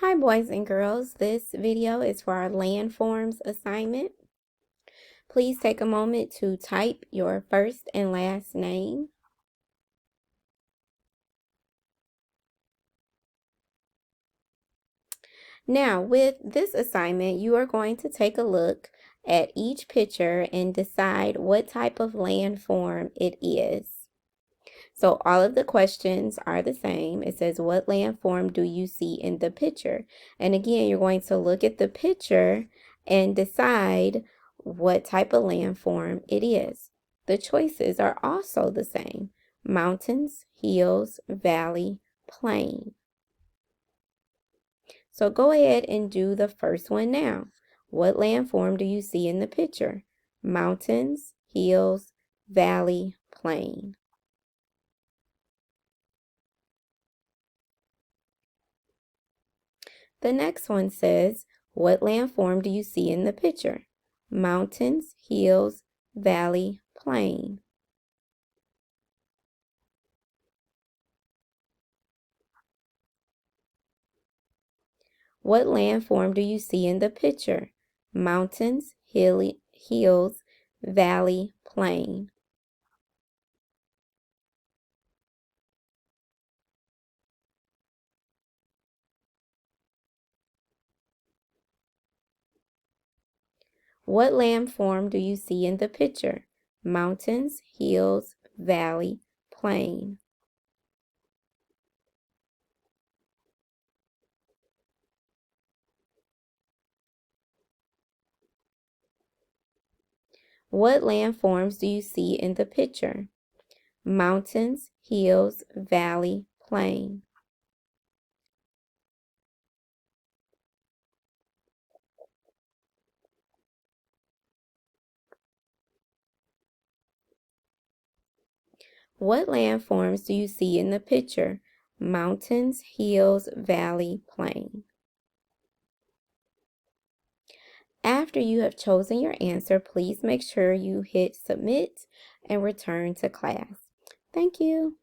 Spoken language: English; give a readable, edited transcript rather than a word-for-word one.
Hi boys and girls, this video is for our landforms assignment. Please take a moment to type your first and last name. Now with this assignment, you are going to take a look at each picture and decide what type of landform it is. So all of the questions are the same. It says, what landform do you see in the picture? And again, you're going to look at the picture and decide what type of landform it is. The choices are also the same: mountains, hills, valley, plain. So go ahead and do the first one now. What landform do you see in the picture? Mountains, hills, valley, plain. The next one says, what landform do you see in the picture? Mountains, hills, valley, plain. What landform do you see in the picture? Mountains, hills, valley, plain. What landform do you see in the picture? Mountains, hills, valley, plain. What landforms do you see in the picture? Mountains, hills, valley, plain. What landforms do you see in the picture? Mountains, hills, valley, plain. After you have chosen your answer, please make sure you hit submit and return to class. Thank you.